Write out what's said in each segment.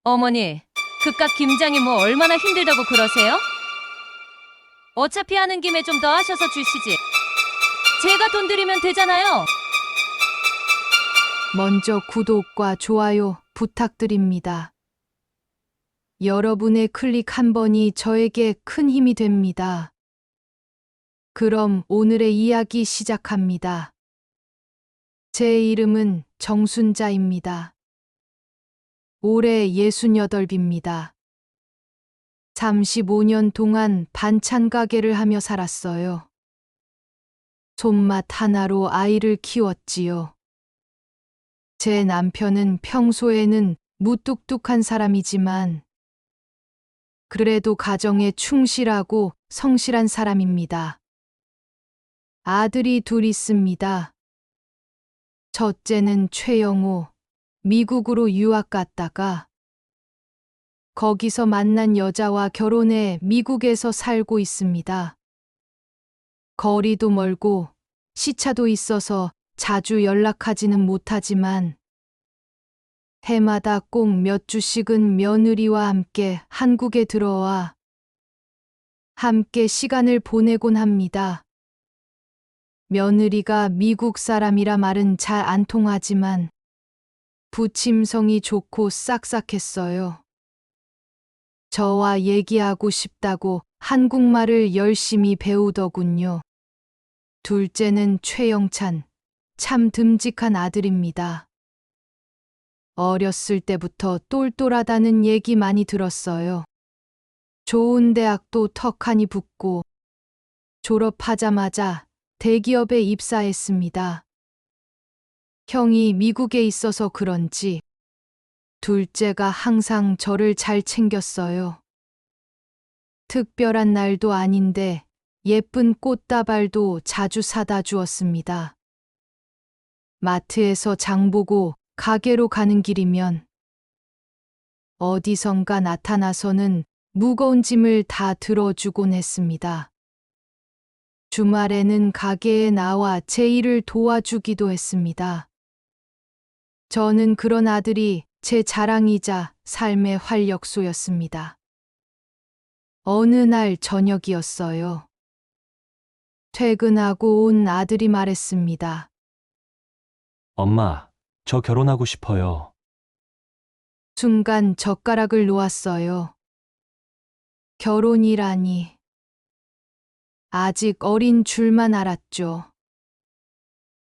어머니, 그깟 김장이 뭐 얼마나 힘들다고 그러세요? 어차피 하는 김에 좀 더 하셔서 주시지. 제가 돈 드리면 되잖아요. 먼저 구독과 좋아요 부탁드립니다. 여러분의 클릭 한 번이 저에게 큰 힘이 됩니다. 그럼 오늘의 이야기 시작합니다. 제 이름은 정순자입니다. 올해 68입니다. 35년 동안 반찬 가게를 하며 살았어요. 손맛 하나로 아이를 키웠지요. 제 남편은 평소에는 무뚝뚝한 사람이지만 그래도 가정에 충실하고 성실한 사람입니다. 아들이 둘 있습니다. 첫째는 최영호, 미국으로 유학 갔다가 거기서 만난 여자와 결혼해 미국에서 살고 있습니다. 거리도 멀고 시차도 있어서 자주 연락하지는 못하지만 해마다 꼭 몇 주씩은 며느리와 함께 한국에 들어와 함께 시간을 보내곤 합니다. 며느리가 미국 사람이라 말은 잘 안 통하지만 부침성이 좋고 싹싹했어요. 저와 얘기하고 싶다고 한국말을 열심히 배우더군요. 둘째는 최영찬, 참 듬직한 아들입니다. 어렸을 때부터 똘똘하다는 얘기 많이 들었어요. 좋은 대학도 턱하니 붙고 졸업하자마자 대기업에 입사했습니다. 형이 미국에 있어서 그런지 둘째가 항상 저를 잘 챙겼어요. 특별한 날도 아닌데 예쁜 꽃다발도 자주 사다 주었습니다. 마트에서 장 보고 가게로 가는 길이면 어디선가 나타나서는 무거운 짐을 다 들어주곤 했습니다. 주말에는 가게에 나와 제 일을 도와주기도 했습니다. 저는 그런 아들이 제 자랑이자 삶의 활력소였습니다. 어느 날 저녁이었어요. 퇴근하고 온 아들이 말했습니다. 엄마, 저 결혼하고 싶어요. 순간 젓가락을 놓았어요. 결혼이라니. 아직 어린 줄만 알았죠.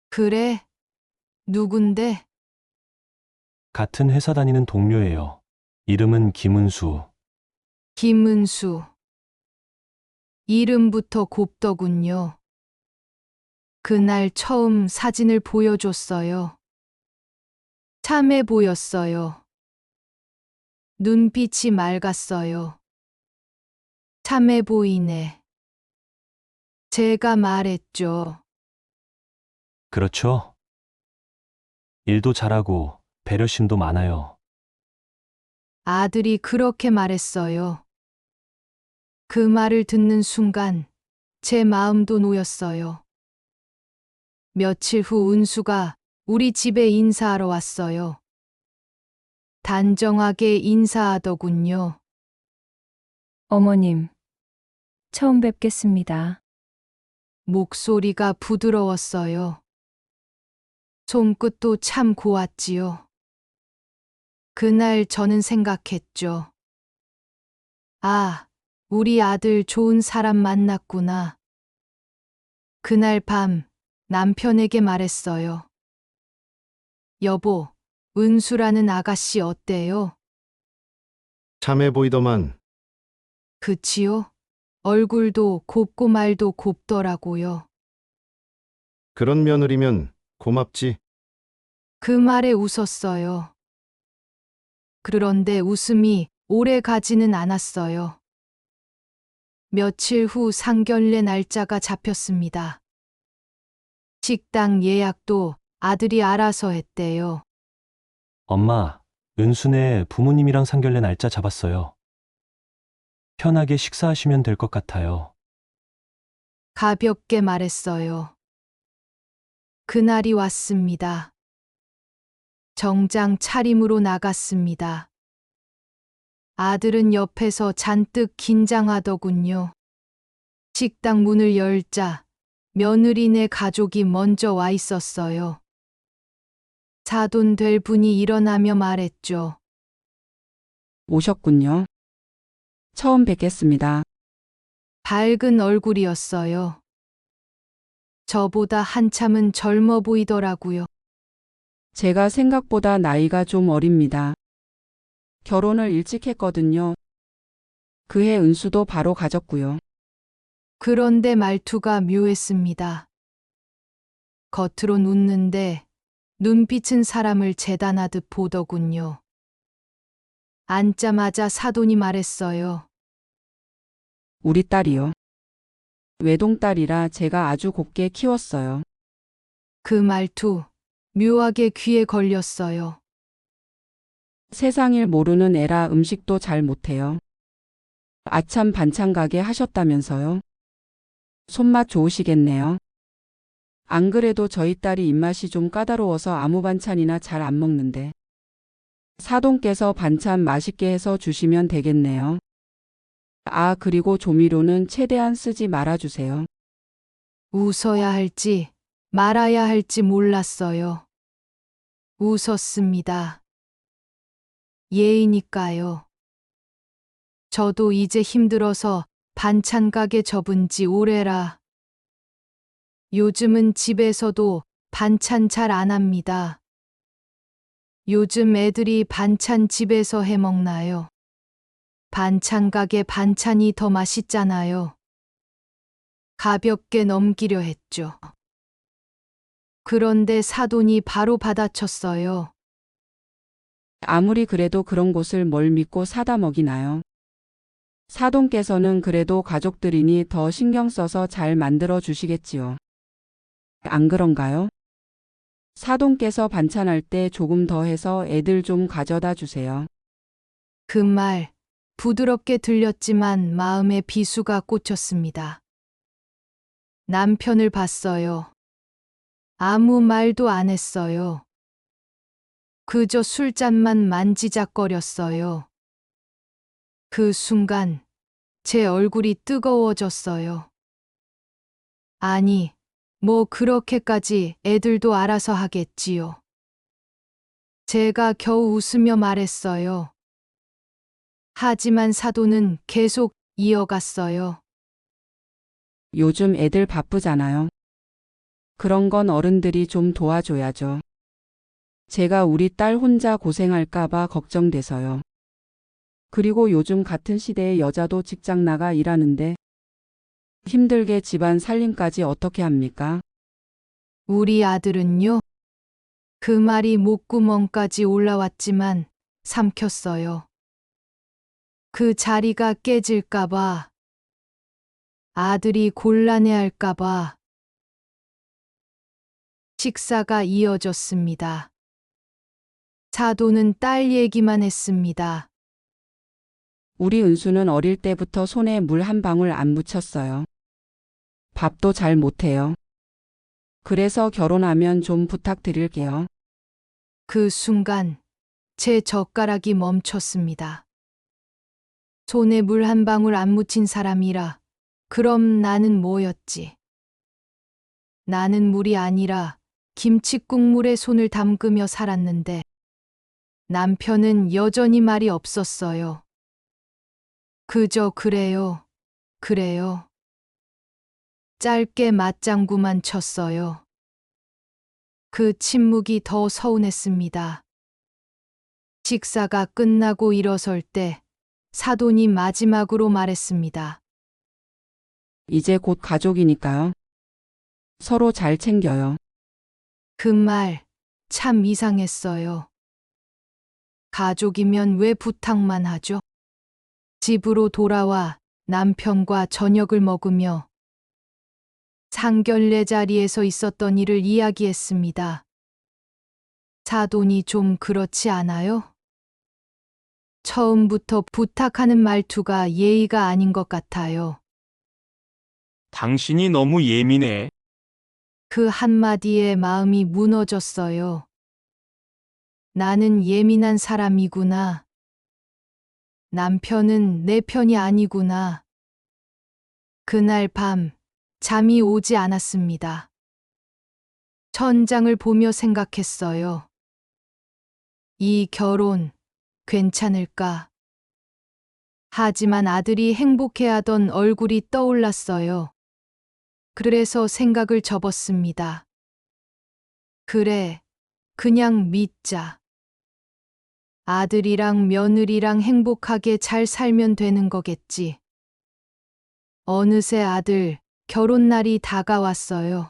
그래? 누군데? 같은 회사 다니는 동료예요. 이름은 김은수. 김은수. 이름부터 곱더군요. 그날 처음 사진을 보여줬어요. 참해 보였어요. 눈빛이 맑았어요. 참해 보이네. 제가 말했죠. 그렇죠? 일도 잘하고 배려심도 많아요. 아들이 그렇게 말했어요. 그 말을 듣는 순간 제 마음도 놓였어요. 며칠 후 은수가 우리 집에 인사하러 왔어요. 단정하게 인사하더군요. 어머님, 처음 뵙겠습니다. 목소리가 부드러웠어요. 손끝도 참 고왔지요. 그날 저는 생각했죠. 아, 우리 아들 좋은 사람 만났구나. 그날 밤 남편에게 말했어요. 여보, 은수라는 아가씨 어때요? 참해 보이더만. 그치요? 얼굴도 곱고 말도 곱더라고요. 그런 며느리면 고맙지. 그 말에 웃었어요. 그런데 웃음이 오래 가지는 않았어요. 며칠 후 상견례 날짜가 잡혔습니다. 식당 예약도 아들이 알아서 했대요. 엄마, 은수네 부모님이랑 상견례 날짜 잡았어요. 편하게 식사하시면 될 것 같아요. 가볍게 말했어요. 그날이 왔습니다. 정장 차림으로 나갔습니다. 아들은 옆에서 잔뜩 긴장하더군요. 식당 문을 열자 며느리네 가족이 먼저 와 있었어요. 사돈 될 분이 일어나며 말했죠. 오셨군요. 처음 뵙겠습니다. 밝은 얼굴이었어요. 저보다 한참은 젊어 보이더라고요. 제가 생각보다 나이가 좀 어립니다. 결혼을 일찍 했거든요. 그해 은수도 바로 가졌고요. 그런데 말투가 묘했습니다. 겉으론 웃는데 눈빛은 사람을 재단하듯 보더군요. 앉자마자 사돈이 말했어요. 우리 딸이요. 외동딸이라 제가 아주 곱게 키웠어요. 그 말투 묘하게 귀에 걸렸어요. 세상일 모르는 애라 음식도 잘 못해요. 아참 반찬 가게 하셨다면서요? 손맛 좋으시겠네요. 안 그래도 저희 딸이 입맛이 좀 까다로워서 아무 반찬이나 잘 안 먹는데. 사돈께서 반찬 맛있게 해서 주시면 되겠네요. 아, 그리고 조미료는 최대한 쓰지 말아주세요. 웃어야 할지 말아야 할지 몰랐어요. 웃었습니다. 예의니까요. 저도 이제 힘들어서 반찬 가게 접은 지 오래라. 요즘은 집에서도 반찬 잘 안 합니다. 요즘 애들이 반찬 집에서 해 먹나요? 반찬 가게 반찬이 더 맛있잖아요. 가볍게 넘기려 했죠. 그런데 사돈이 바로 받아쳤어요. 아무리 그래도 그런 곳을 뭘 믿고 사다 먹이나요? 사돈께서는 그래도 가족들이니 더 신경 써서 잘 만들어 주시겠지요. 안 그런가요? 사돈께서 반찬할 때 조금 더 해서 애들 좀 가져다 주세요. 그 말 부드럽게 들렸지만 마음에 비수가 꽂혔습니다. 남편을 봤어요. 아무 말도 안 했어요. 그저 술잔만 만지작거렸어요. 그 순간 제 얼굴이 뜨거워졌어요. 아니, 뭐 그렇게까지 애들도 알아서 하겠지요. 제가 겨우 웃으며 말했어요. 하지만 사돈은 계속 이어갔어요. 요즘 애들 바쁘잖아요. 그런 건 어른들이 좀 도와줘야죠. 제가 우리 딸 혼자 고생할까봐 걱정돼서요. 그리고 요즘 같은 시대의 여자도 직장 나가 일하는데 힘들게 집안 살림까지 어떻게 합니까? 우리 아들은요? 그 말이 목구멍까지 올라왔지만 삼켰어요. 그 자리가 깨질까봐, 아들이 곤란해할까봐. 식사가 이어졌습니다. 사돈은 딸 얘기만 했습니다. 우리 은수는 어릴 때부터 손에 물 한 방울 안 묻혔어요. 밥도 잘 못해요. 그래서 결혼하면 좀 부탁드릴게요. 그 순간 제 젓가락이 멈췄습니다. 손에 물 한 방울 안 묻힌 사람이라 그럼 나는 뭐였지? 나는 물이 아니라 김칫국물에 손을 담그며 살았는데 남편은 여전히 말이 없었어요. 그저 그래요. 그래요. 짧게 맞장구만 쳤어요. 그 침묵이 더 서운했습니다. 식사가 끝나고 일어설 때 사돈이 마지막으로 말했습니다. 이제 곧 가족이니까요. 서로 잘 챙겨요. 그 말 참 이상했어요. 가족이면 왜 부탁만 하죠? 집으로 돌아와 남편과 저녁을 먹으며 상견례 자리에서 있었던 일을 이야기했습니다. 사돈이 좀 그렇지 않아요? 처음부터 부탁하는 말투가 예의가 아닌 것 같아요. 당신이 너무 예민해. 그 한마디에 마음이 무너졌어요. 나는 예민한 사람이구나. 남편은 내 편이 아니구나. 그날 밤 잠이 오지 않았습니다. 천장을 보며 생각했어요. 이 결혼 괜찮을까? 하지만 아들이 행복해하던 얼굴이 떠올랐어요. 그래서 생각을 접었습니다. 그래, 그냥 믿자. 아들이랑 며느리랑 행복하게 잘 살면 되는 거겠지. 어느새 아들 결혼 날이 다가왔어요.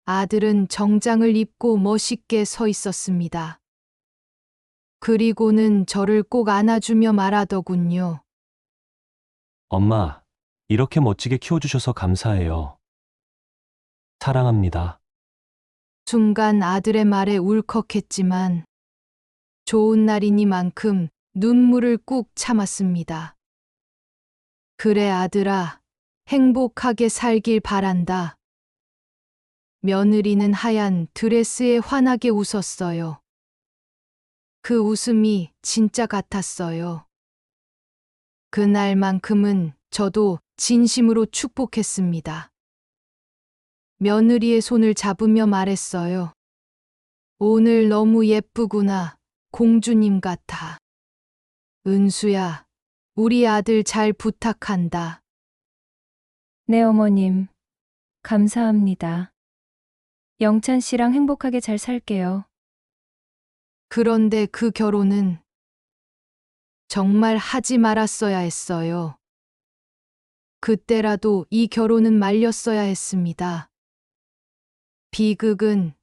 아들은 정장을 입고 멋있게 서 있었습니다. 그리고는 저를 꼭 안아주며 말하더군요. 엄마, 이렇게 멋지게 키워주셔서 감사해요. 사랑합니다. 순간 아들의 말에 울컥했지만 좋은 날이니만큼 눈물을 꾹 참았습니다. 그래 아들아, 행복하게 살길 바란다. 며느리는 하얀 드레스에 환하게 웃었어요. 그 웃음이 진짜 같았어요. 그날만큼은 저도 진심으로 축복했습니다. 며느리의 손을 잡으며 말했어요. 오늘 너무 예쁘구나. 공주님 같아. 은수야, 우리 아들 잘 부탁한다. 네, 어머님. 감사합니다. 영찬 씨랑 행복하게 잘 살게요. 그런데 그 결혼은 정말 하지 말았어야 했어요. 그때라도 이 결혼은 말렸어야 했습니다. 비극은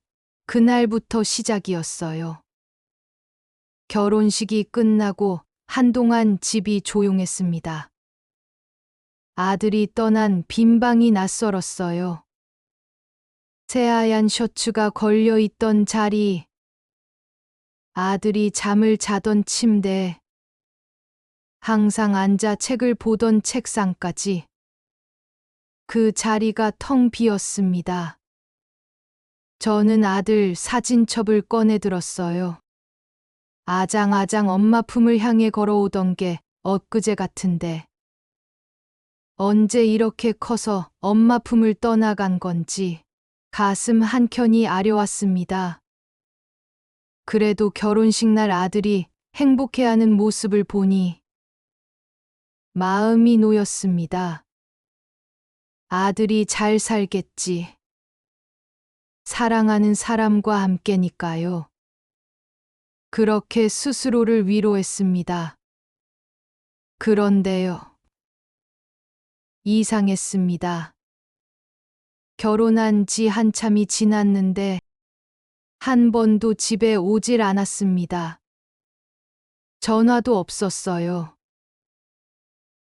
그날부터 시작이었어요. 결혼식이 끝나고 한동안 집이 조용했습니다. 아들이 떠난 빈 방이 낯설었어요. 새하얀 셔츠가 걸려 있던 자리, 아들이 잠을 자던 침대, 항상 앉아 책을 보던 책상까지 그 자리가 텅 비었습니다. 저는 아들 사진첩을 꺼내 들었어요. 아장아장 엄마 품을 향해 걸어오던 게 엊그제 같은데 언제 이렇게 커서 엄마 품을 떠나간 건지 가슴 한켠이 아려왔습니다. 그래도 결혼식 날 아들이 행복해하는 모습을 보니 마음이 놓였습니다. 아들이 잘 살겠지. 사랑하는 사람과 함께니까요. 그렇게 스스로를 위로했습니다. 그런데요. 이상했습니다. 결혼한 지 한참이 지났는데 한 번도 집에 오질 않았습니다. 전화도 없었어요.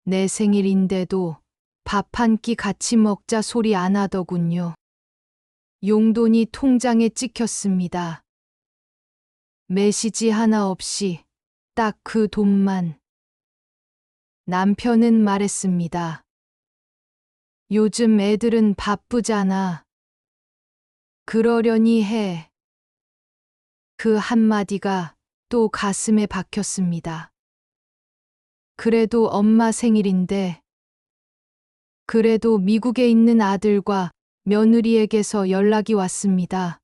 내 생일인데도 밥 한 끼 같이 먹자 소리 안 하더군요. 용돈이 통장에 찍혔습니다. 메시지 하나 없이 딱 그 돈만. 남편은 말했습니다. 요즘 애들은 바쁘잖아. 그러려니 해. 그 한마디가 또 가슴에 박혔습니다. 그래도 엄마 생일인데, 그래도 미국에 있는 아들과 며느리에게서 연락이 왔습니다.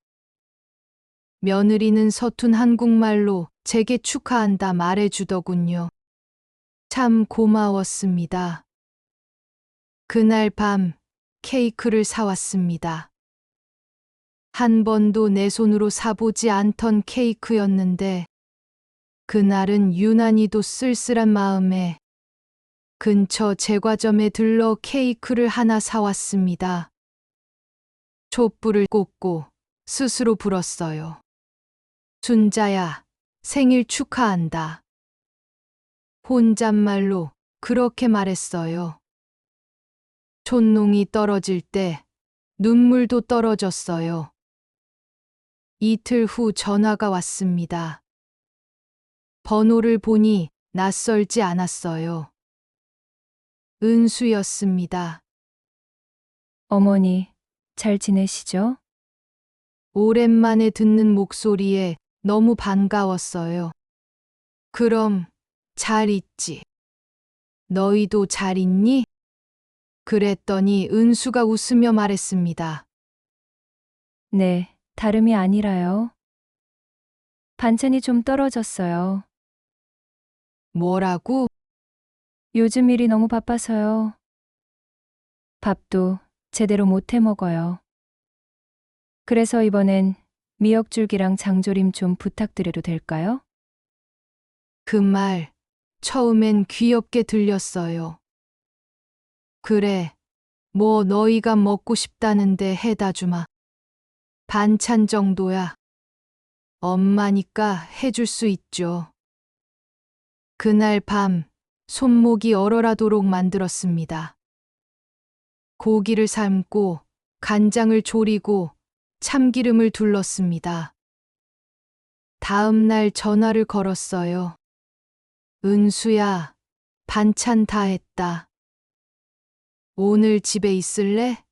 며느리는 서툰 한국말로 제게 축하한다 말해주더군요. 참 고마웠습니다. 그날 밤 케이크를 사왔습니다. 한 번도 내 손으로 사보지 않던 케이크였는데 그날은 유난히도 쓸쓸한 마음에 근처 제과점에 들러 케이크를 하나 사왔습니다. 촛불을 꽂고 스스로 불었어요. 순자야, 생일 축하한다. 혼잣말로 그렇게 말했어요. 촛농이 떨어질 때 눈물도 떨어졌어요. 이틀 후 전화가 왔습니다. 번호를 보니 낯설지 않았어요. 은수였습니다. 어머니, 잘 지내시죠? 오랜만에 듣는 목소리에 너무 반가웠어요. 그럼 잘 있지. 너희도 잘 있니? 그랬더니 은수가 웃으며 말했습니다. 네, 다름이 아니라요. 반찬이 좀 떨어졌어요. 뭐라고? 요즘 일이 너무 바빠서요. 밥도 제대로 못 해 먹어요. 그래서 이번엔 미역줄기랑 장조림 좀 부탁드려도 될까요? 그 말 처음엔 귀엽게 들렸어요. 그래, 뭐 너희가 먹고 싶다는데 해다 주마. 반찬 정도야. 엄마니까 해줄 수 있죠. 그날 밤 손목이 얼얼하도록 만들었습니다. 고기를 삶고 간장을 졸이고 참기름을 둘렀습니다. 다음 날 전화를 걸었어요. 은수야, 반찬 다 했다. 오늘 집에 있을래?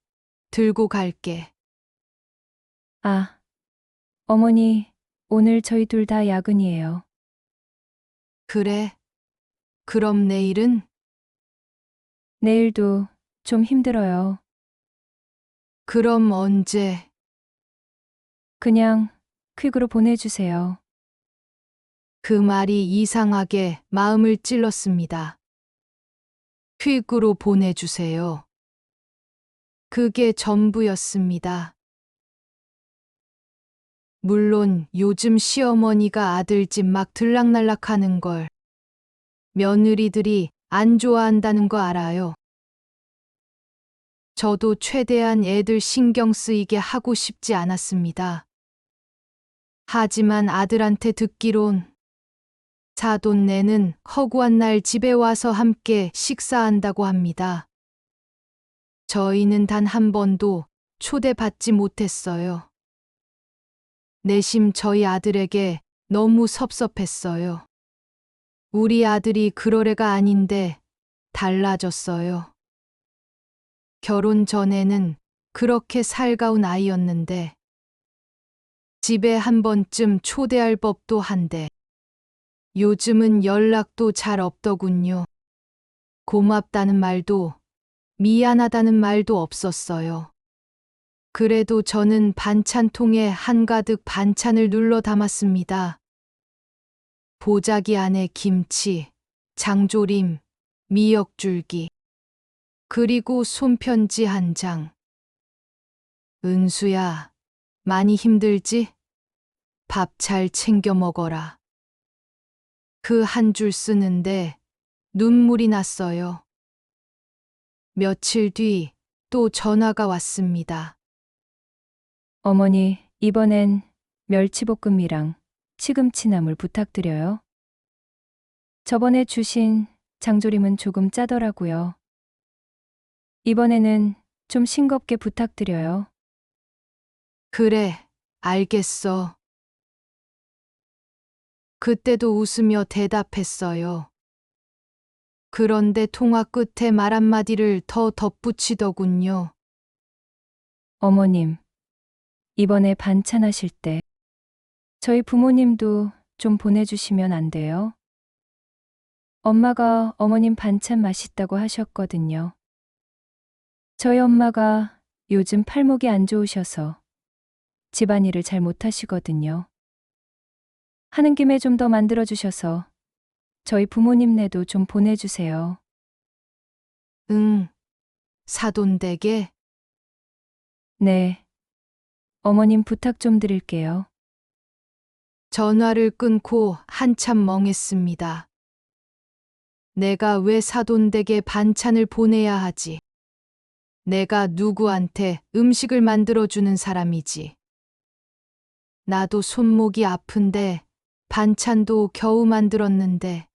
들고 갈게. 아, 어머니, 오늘 저희 둘 다 야근이에요. 그래. 그럼 내일은? 내일도 좀 힘들어요. 그럼 언제? 그냥 퀵으로 보내주세요. 그 말이 이상하게 마음을 찔렀습니다. 퀵으로 보내주세요. 그게 전부였습니다. 물론 요즘 시어머니가 아들 집 막 들락날락하는 걸 며느리들이 안 좋아한다는 거 알아요. 저도 최대한 애들 신경 쓰이게 하고 싶지 않았습니다. 하지만 아들한테 듣기론 사돈네는 허구한 날 집에 와서 함께 식사한다고 합니다. 저희는 단 한 번도 초대받지 못했어요. 내심 저희 아들에게 너무 섭섭했어요. 우리 아들이 그럴 애가 아닌데 달라졌어요. 결혼 전에는 그렇게 살가운 아이였는데 집에 한 번쯤 초대할 법도 한데 요즘은 연락도 잘 없더군요. 고맙다는 말도 미안하다는 말도 없었어요. 그래도 저는 반찬통에 한가득 반찬을 눌러 담았습니다. 보자기 안에 김치, 장조림, 미역줄기, 그리고 손편지 한 장. 은수야, 많이 힘들지? 밥 잘 챙겨 먹어라. 그 한 줄 쓰는데 눈물이 났어요. 며칠 뒤 또 전화가 왔습니다. 어머니, 이번엔 멸치볶음이랑 시금치나물 부탁드려요. 저번에 주신 장조림은 조금 짜더라고요. 이번에는 좀 싱겁게 부탁드려요. 그래, 알겠어. 그때도 웃으며 대답했어요. 그런데 통화 끝에 말 한마디를 더 덧붙이더군요. 어머님, 이번에 반찬하실 때 저희 부모님도 좀 보내주시면 안 돼요? 엄마가 어머님 반찬 맛있다고 하셨거든요. 저희 엄마가 요즘 팔목이 안 좋으셔서 집안일을 잘 못하시거든요. 하는 김에 좀 더 만들어주셔서 저희 부모님네도 좀 보내주세요. 응, 사돈댁에? 네. 어머님 부탁 좀 드릴게요. 전화를 끊고 한참 멍했습니다. 내가 왜 사돈댁에 반찬을 보내야 하지? 내가 누구한테 음식을 만들어주는 사람이지. 나도 손목이 아픈데 반찬도 겨우 만들었는데.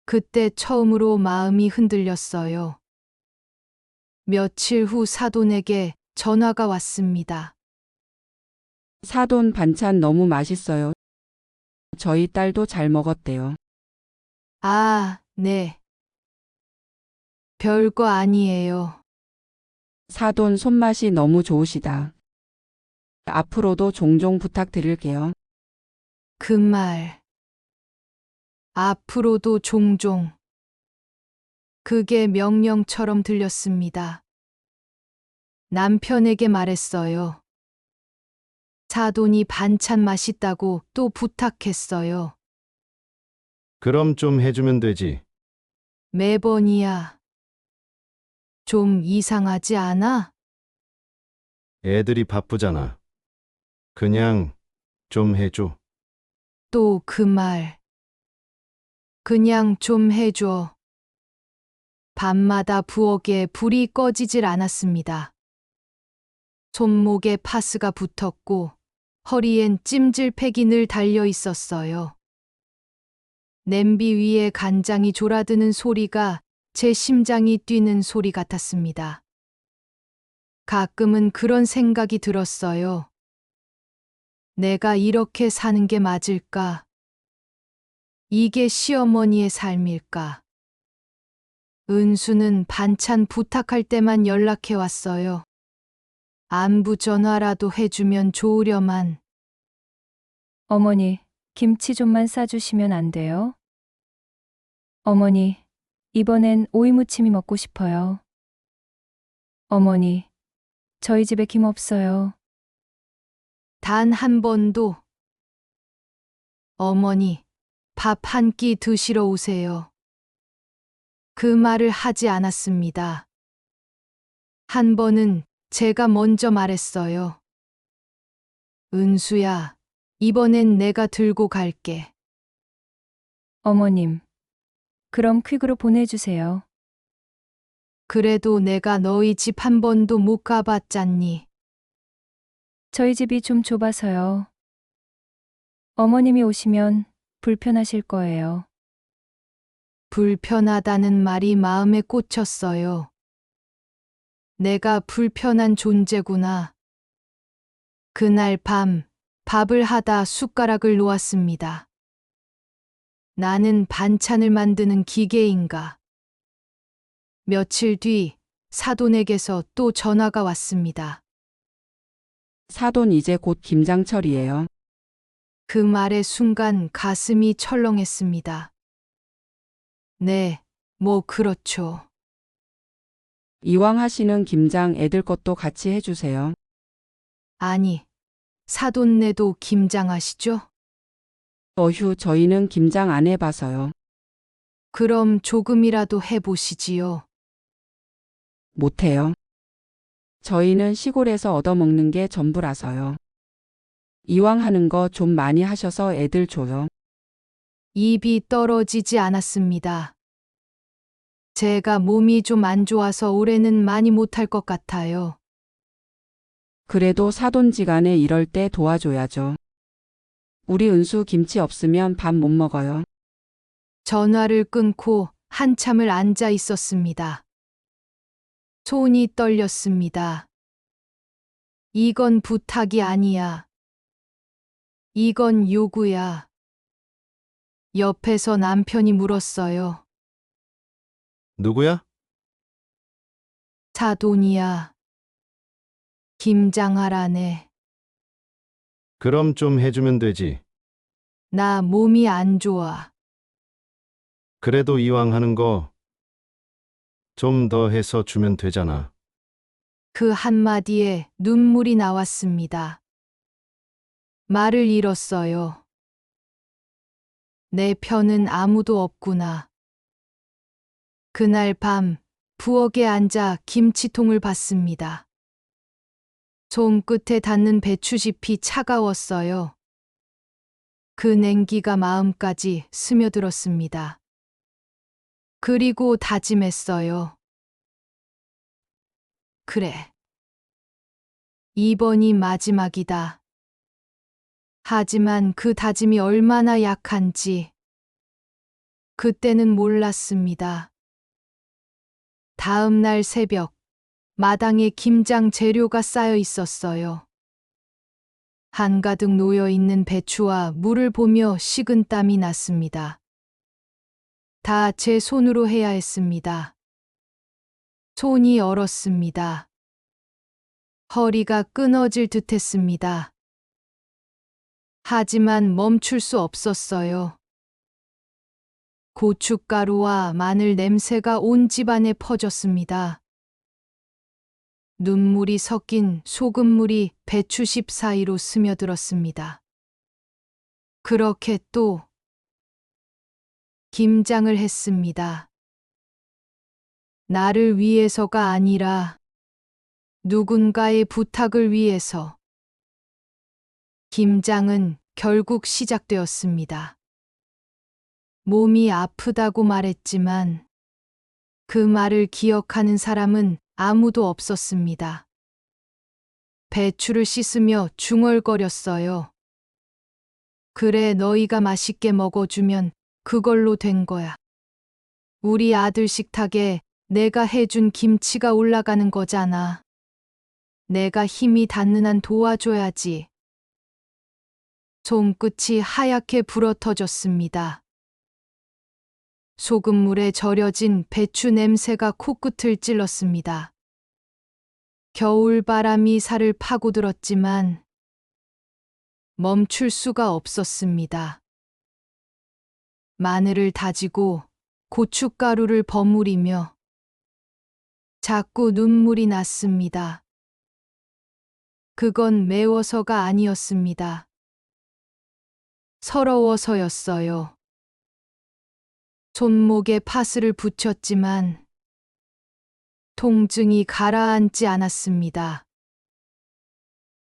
그때 처음으로 마음이 흔들렸어요. 며칠 후 사돈에게 전화가 왔습니다. 사돈 반찬 너무 맛있어요. 저희 딸도 잘 먹었대요. 아, 네. 별거 아니에요. 사돈 손맛이 너무 좋으시다. 앞으로도 종종 부탁드릴게요. 그 말 앞으로도 종종 그게 명령처럼 들렸습니다. 남편에게 말했어요. 사돈이 반찬 맛있다고 또 부탁했어요. 그럼 좀 해주면 되지. 매번이야. 좀 이상하지 않아? 애들이 바쁘잖아. 그냥 좀 해줘. 또 그 말. 그냥 좀 해줘. 밤마다 부엌에 불이 꺼지질 않았습니다. 손목에 파스가 붙었고 허리엔 찜질팩이 늘 달려 있었어요. 냄비 위에 간장이 졸아드는 소리가 제 심장이 뛰는 소리 같았습니다. 가끔은 그런 생각이 들었어요. 내가 이렇게 사는 게 맞을까? 이게 시어머니의 삶일까? 은수는 반찬 부탁할 때만 연락해 왔어요. 안부 전화라도 해주면 좋으려만. 어머니, 김치 좀만 싸주시면 안 돼요? 어머니, 이번엔 오이무침이 먹고 싶어요. 어머니, 저희 집에 김 없어요. 단 한 번도. 어머니, 밥 한 끼 드시러 오세요. 그 말을 하지 않았습니다. 한 번은 제가 먼저 말했어요. 은수야, 이번엔 내가 들고 갈게. 어머님, 그럼 퀵으로 보내주세요. 그래도 내가 너희 집 한 번도 못 가봤잖니. 저희 집이 좀 좁아서요. 어머님이 오시면 불편하실 거예요. 불편하다는 말이 마음에 꽂혔어요. 내가 불편한 존재구나. 그날 밤 밥을 하다 숟가락을 놓았습니다. 나는 반찬을 만드는 기계인가. 며칠 뒤 사돈에게서 또 전화가 왔습니다. 사돈 이제 곧 김장철이에요. 그 말의 순간 가슴이 철렁했습니다. 네, 뭐 그렇죠. 이왕 하시는 김장 애들 것도 같이 해주세요. 아니, 사돈네도 김장하시죠? 어휴, 저희는 김장 안 해봐서요. 그럼 조금이라도 해보시지요. 못해요. 저희는 시골에서 얻어먹는 게 전부라서요. 이왕 하는 거 좀 많이 하셔서 애들 줘요. 입이 떨어지지 않았습니다. 제가 몸이 좀 안 좋아서 올해는 많이 못할 것 같아요. 그래도 사돈지간에 이럴 때 도와줘야죠. 우리 은수 김치 없으면 밥 못 먹어요. 전화를 끊고 한참을 앉아 있었습니다. 손이 떨렸습니다. 이건 부탁이 아니야. 이건 요구야. 옆에서 남편이 물었어요. 누구야? 사돈이야. 김장하라네. 그럼 좀 해주면 되지. 나 몸이 안 좋아. 그래도 이왕 하는 거 좀 더 해서 주면 되잖아. 그 한마디에 눈물이 나왔습니다. 말을 잃었어요. 내 편은 아무도 없구나. 그날 밤 부엌에 앉아 김치통을 봤습니다. 손끝에 닿는 배추잎이 차가웠어요. 그 냉기가 마음까지 스며들었습니다. 그리고 다짐했어요. 그래. 이번이 마지막이다. 하지만 그 다짐이 얼마나 약한지 그때는 몰랐습니다. 다음 날 새벽 마당에 김장 재료가 쌓여 있었어요. 한가득 놓여 있는 배추와 물을 보며 식은땀이 났습니다. 다 제 손으로 해야 했습니다. 손이 얼었습니다. 허리가 끊어질 듯 했습니다. 하지만 멈출 수 없었어요. 고춧가루와 마늘 냄새가 온 집안에 퍼졌습니다. 눈물이 섞인 소금물이 배추잎 사이로 스며들었습니다. 그렇게 또 김장을 했습니다. 나를 위해서가 아니라 누군가의 부탁을 위해서. 김장은 결국 시작되었습니다. 몸이 아프다고 말했지만 그 말을 기억하는 사람은 아무도 없었습니다. 배추를 씻으며 중얼거렸어요. 그래, 너희가 맛있게 먹어주면 그걸로 된 거야. 우리 아들 식탁에 내가 해준 김치가 올라가는 거잖아. 내가 힘이 닿는 한 도와줘야지. 손끝이 하얗게 불어터졌습니다. 소금물에 절여진 배추 냄새가 코끝을 찔렀습니다. 겨울바람이 살을 파고들었지만 멈출 수가 없었습니다. 마늘을 다지고 고춧가루를 버무리며 자꾸 눈물이 났습니다. 그건 매워서가 아니었습니다. 서러워서였어요. 손목에 파스를 붙였지만 통증이 가라앉지 않았습니다.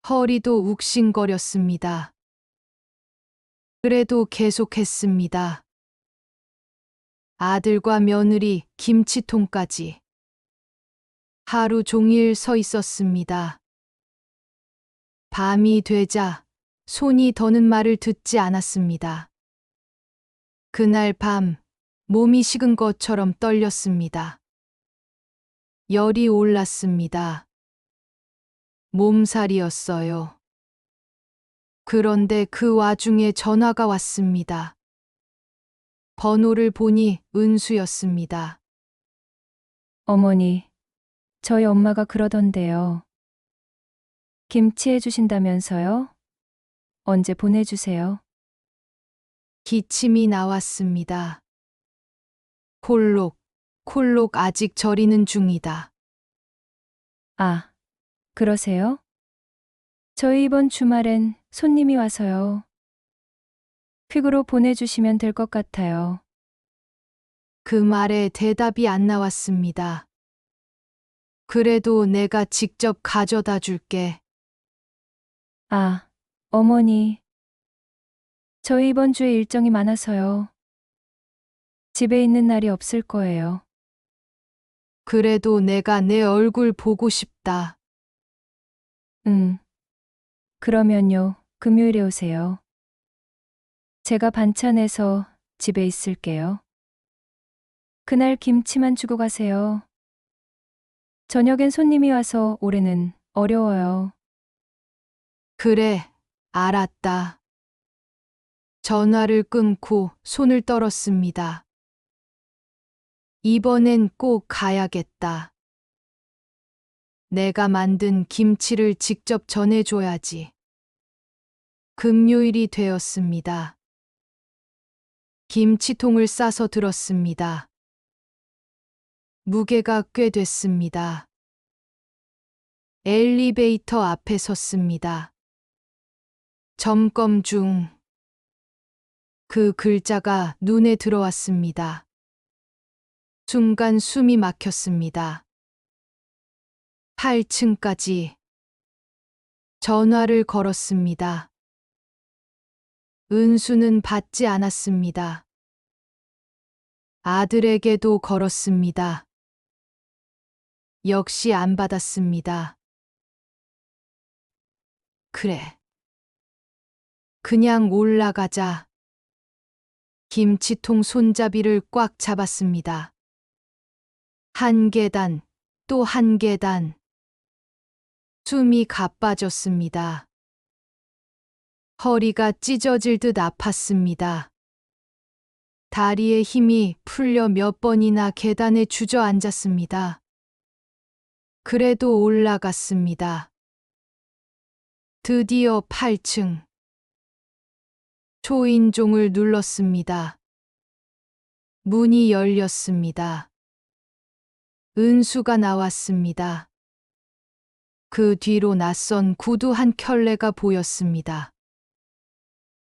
허리도 욱신거렸습니다. 그래도 계속했습니다. 아들과 며느리, 김치통까지. 하루 종일 서 있었습니다. 밤이 되자 손이 더는 말을 듣지 않았습니다. 그날 밤 몸이 식은 것처럼 떨렸습니다. 열이 올랐습니다. 몸살이었어요. 그런데 그 와중에 전화가 왔습니다. 번호를 보니 은수였습니다. 어머니, 저희 엄마가 그러던데요. 김치 해주신다면서요? 언제 보내주세요. 기침이 나왔습니다. 콜록, 콜록 아직 절이는 중이다. 아, 그러세요? 저희 이번 주말엔 손님이 와서요. 퀵으로 보내주시면 될 것 같아요. 그 말에 대답이 안 나왔습니다. 그래도 내가 직접 가져다 줄게. 아, 어머니. 저희 이번 주에 일정이 많아서요. 집에 있는 날이 없을 거예요. 그래도 내가 내 얼굴 보고 싶다. 그러면요, 금요일에 오세요. 제가 반찬해서 집에 있을게요. 그날 김치만 주고 가세요. 저녁엔 손님이 와서 올해는 어려워요. 그래, 알았다. 전화를 끊고 손을 떨었습니다. 이번엔 꼭 가야겠다. 내가 만든 김치를 직접 전해줘야지. 금요일이 되었습니다. 김치통을 싸서 들었습니다. 무게가 꽤 됐습니다. 엘리베이터 앞에 섰습니다. 점검 중. 그 글자가 눈에 들어왔습니다. 순간 숨이 막혔습니다. 8층까지 전화를 걸었습니다. 은수는 받지 않았습니다. 아들에게도 걸었습니다. 역시 안 받았습니다. 그래. 그냥 올라가자. 김치통 손잡이를 꽉 잡았습니다. 한 계단, 또 한 계단. 숨이 가빠졌습니다. 허리가 찢어질 듯 아팠습니다. 다리에 힘이 풀려 몇 번이나 계단에 주저앉았습니다. 그래도 올라갔습니다. 드디어 8층. 초인종을 눌렀습니다. 문이 열렸습니다. 은수가 나왔습니다. 그 뒤로 낯선 구두 한 켤레가 보였습니다.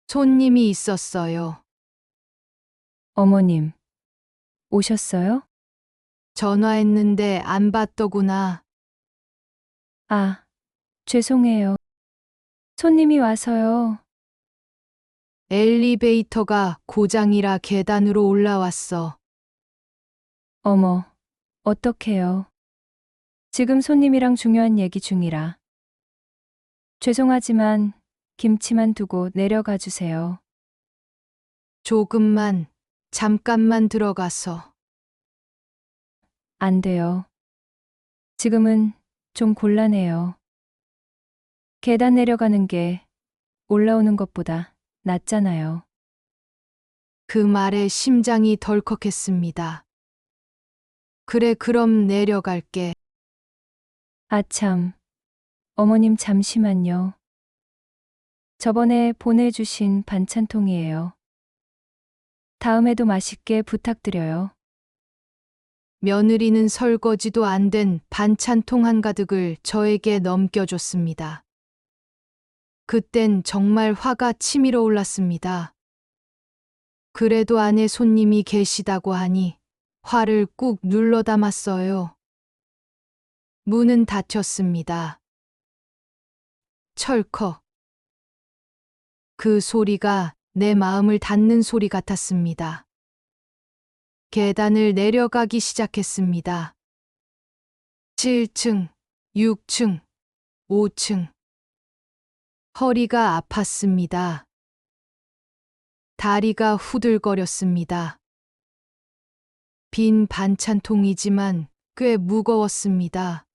손님이 있었어요. 어머님, 오셨어요? 전화했는데 안 받더구나. 아, 죄송해요. 손님이 와서요. 엘리베이터가 고장이라 계단으로 올라왔어. 어머, 어떡해요. 지금 손님이랑 중요한 얘기 중이라. 죄송하지만 김치만 두고 내려가 주세요. 조금만, 잠깐만 들어가서. 안 돼요. 지금은 좀 곤란해요. 계단 내려가는 게 올라오는 것보다 낫잖아요. 그 말에 심장이 덜컥했습니다. 그래, 그럼 내려갈게. 아참, 어머님 잠시만요. 저번에 보내주신 반찬통이에요. 다음에도 맛있게 부탁드려요. 며느리는 설거지도 안 된 반찬통 한가득을 저에게 넘겨줬습니다. 그땐 정말 화가 치밀어 올랐습니다. 그래도 안에 손님이 계시다고 하니 화를 꾹 눌러 담았어요. 문은 닫혔습니다. 철컥. 그 소리가 내 마음을 닫는 소리 같았습니다. 계단을 내려가기 시작했습니다. 7층, 6층, 5층. 허리가 아팠습니다. 다리가 후들거렸습니다. 빈 반찬통이지만 꽤 무거웠습니다.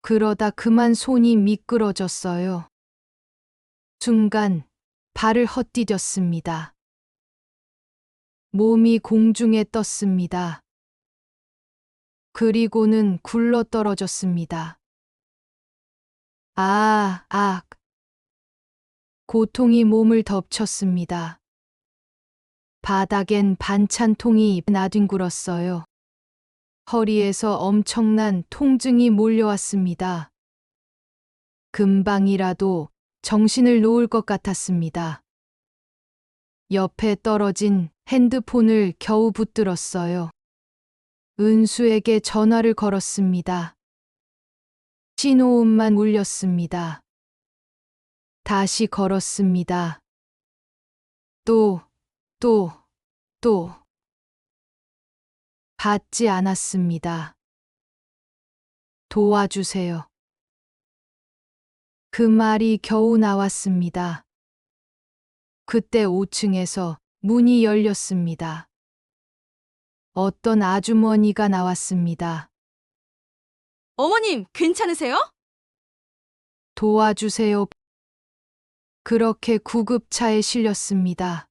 그러다 그만 손이 미끄러졌어요. 순간 발을 헛디뎠습니다. 몸이 공중에 떴습니다. 그리고는 굴러 떨어졌습니다. 아. 고통이 몸을 덮쳤습니다. 바닥엔 반찬통이 나뒹굴었어요. 허리에서 엄청난 통증이 몰려왔습니다. 금방이라도 정신을 놓을 것 같았습니다. 옆에 떨어진 핸드폰을 겨우 붙들었어요. 은수에게 전화를 걸었습니다. 신호음만 울렸습니다. 다시 걸었습니다. 또. 받지 않았습니다. 도와주세요. 그 말이 겨우 나왔습니다. 그때 5층에서 문이 열렸습니다. 어떤 아주머니가 나왔습니다. 어머님, 괜찮으세요? 도와주세요. 그렇게 구급차에 실렸습니다.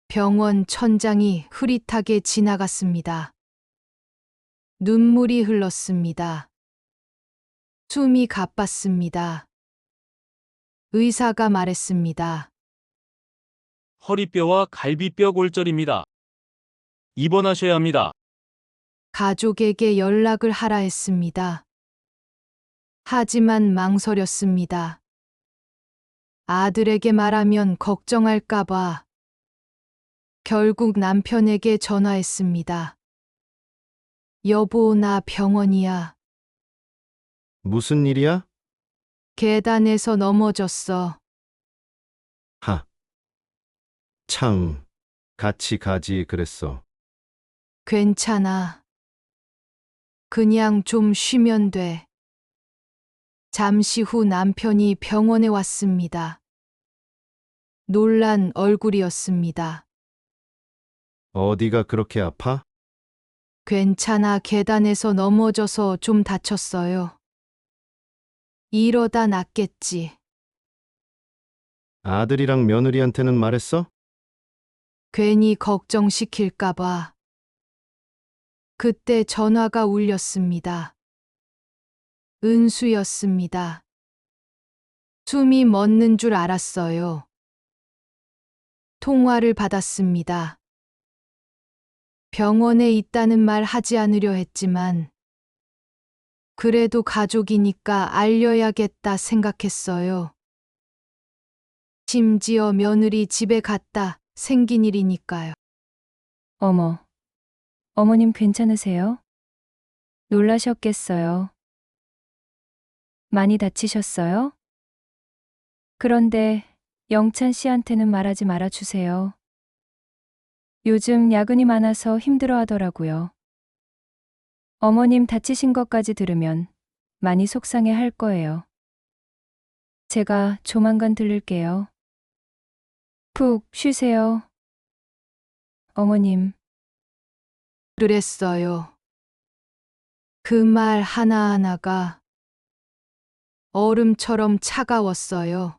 병원 천장이 흐릿하게 지나갔습니다. 눈물이 흘렀습니다. 숨이 가빴습니다. 의사가 말했습니다. 허리뼈와 갈비뼈 골절입니다. 입원하셔야 합니다. 가족에게 연락을 하라 했습니다. 하지만 망설였습니다. 아들에게 말하면 걱정할까봐. 결국 남편에게 전화했습니다. 여보, 나 병원이야. 무슨 일이야? 계단에서 넘어졌어. 참, 같이 가지 그랬어. 괜찮아. 그냥 좀 쉬면 돼. 잠시 후 남편이 병원에 왔습니다. 놀란 얼굴이었습니다. 어디가 그렇게 아파? 괜찮아, 계단에서 넘어져서 좀 다쳤어요. 이러다 낫겠지. 아들이랑 며느리한테는 말했어? 괜히 걱정시킬까봐. 그때 전화가 울렸습니다. 은수였습니다. 숨이 멎는 줄 알았어요. 통화를 받았습니다. 병원에 있다는 말 하지 않으려 했지만, 그래도 가족이니까 알려야겠다 생각했어요. 심지어 며느리 집에 갔다 생긴 일이니까요. 어머, 어머님 괜찮으세요? 놀라셨겠어요. 많이 다치셨어요? 그런데 영찬 씨한테는 말하지 말아주세요. 요즘 야근이 많아서 힘들어 하더라고요. 어머님 다치신 것까지 들으면 많이 속상해 할 거예요. 제가 조만간 들를게요. 푹 쉬세요. 어머님. 그랬어요. 그 말 하나하나가 얼음처럼 차가웠어요.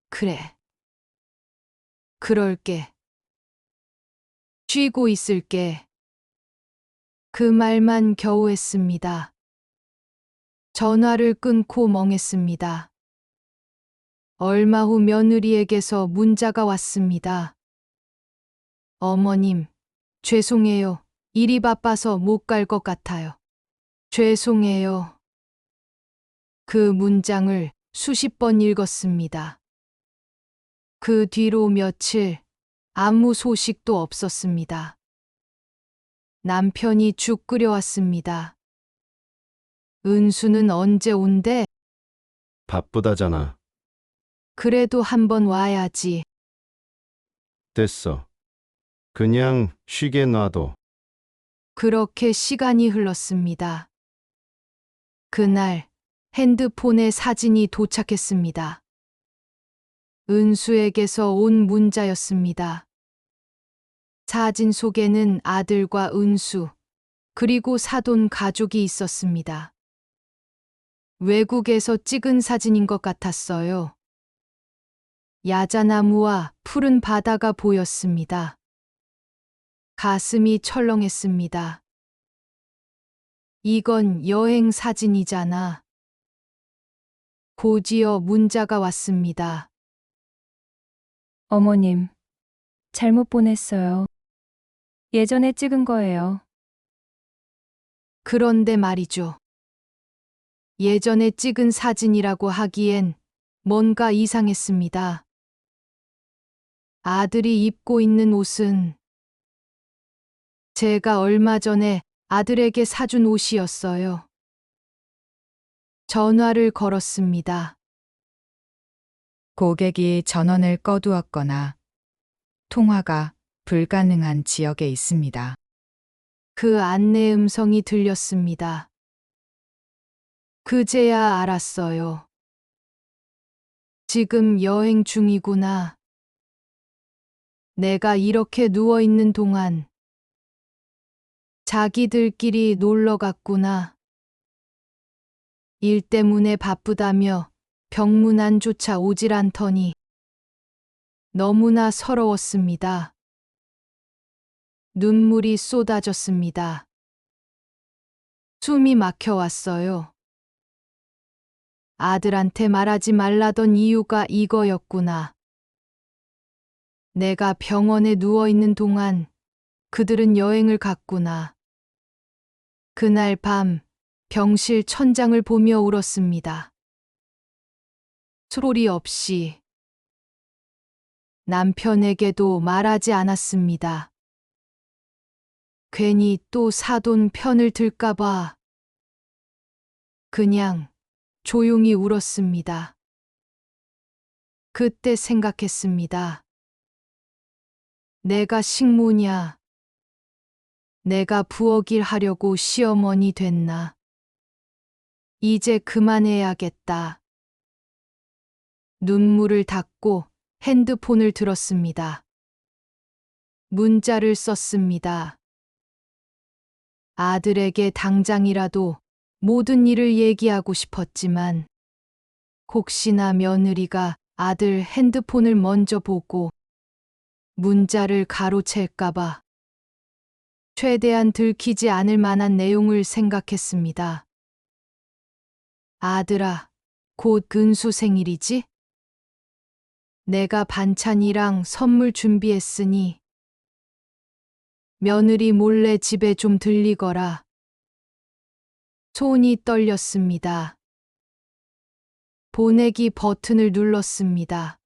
그래. 그럴게. 쉬고 있을게. 그 말만 겨우 했습니다. 전화를 끊고 멍했습니다. 얼마 후 며느리에게서 문자가 왔습니다. 어머님, 죄송해요. 일이 바빠서 못 갈 것 같아요. 죄송해요. 그 문장을 수십 번 읽었습니다. 그 뒤로 며칠 아무 소식도 없었습니다. 남편이 죽 끓여왔습니다. 은수는 언제 온대? 바쁘다잖아. 그래도 한번 와야지. 됐어. 그냥 쉬게 놔둬. 그렇게 시간이 흘렀습니다. 그날 핸드폰에 사진이 도착했습니다. 은수에게서 온 문자였습니다. 사진 속에는 아들과 은수, 그리고 사돈 가족이 있었습니다. 외국에서 찍은 사진인 것 같았어요. 야자나무와 푸른 바다가 보였습니다. 가슴이 철렁했습니다. 이건 여행 사진이잖아. 곧이어 문자가 왔습니다. 어머님, 잘못 보냈어요. 예전에 찍은 거예요. 그런데 말이죠. 예전에 찍은 사진이라고 하기엔 뭔가 이상했습니다. 아들이 입고 있는 옷은 제가 얼마 전에 아들에게 사준 옷이었어요. 전화를 걸었습니다. 고객이 전원을 꺼두었거나 통화가 불가능한 지역에 있습니다. 그 안내 음성이 들렸습니다. 그제야 알았어요. 지금 여행 중이구나. 내가 이렇게 누워 있는 동안 자기들끼리 놀러 갔구나. 일 때문에 바쁘다며 병문안조차 오질 않더니 너무나 서러웠습니다. 눈물이 쏟아졌습니다. 숨이 막혀왔어요. 아들한테 말하지 말라던 이유가 이거였구나. 내가 병원에 누워 있는 동안 그들은 여행을 갔구나. 그날 밤 병실 천장을 보며 울었습니다. 소리 없이. 남편에게도 말하지 않았습니다. 괜히 또 사돈 편을 들까봐. 그냥 조용히 울었습니다. 그때 생각했습니다. 내가 식모냐? 내가 부엌일 하려고 시어머니 됐나? 이제 그만해야겠다. 눈물을 닦고 핸드폰을 들었습니다. 문자를 썼습니다. 아들에게 당장이라도 모든 일을 얘기하고 싶었지만 혹시나 며느리가 아들 핸드폰을 먼저 보고 문자를 가로챌까봐 최대한 들키지 않을 만한 내용을 생각했습니다. 아들아, 곧 근수 생일이지? 내가 반찬이랑 선물 준비했으니 며느리 몰래 집에 좀 들리거라. 손이 떨렸습니다. 보내기 버튼을 눌렀습니다.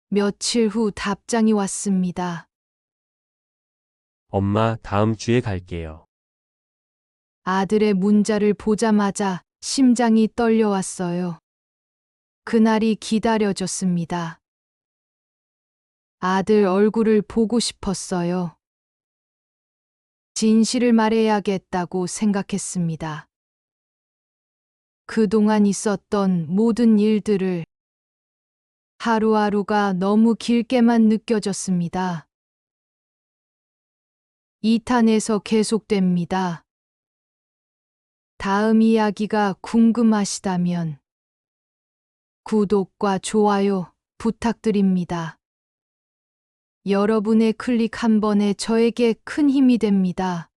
며칠 후 답장이 왔습니다. 엄마, 다음 주에 갈게요. 아들의 문자를 보자마자 심장이 떨려왔어요. 그날이 기다려졌습니다. 아들 얼굴을 보고 싶었어요. 진실을 말해야겠다고 생각했습니다. 그동안 있었던 모든 일들을 하루하루가 너무 길게만 느껴졌습니다. 2탄에서 계속됩니다. 다음 이야기가 궁금하시다면 구독과 좋아요 부탁드립니다. 여러분의 클릭 한 번에 저에게 큰 힘이 됩니다.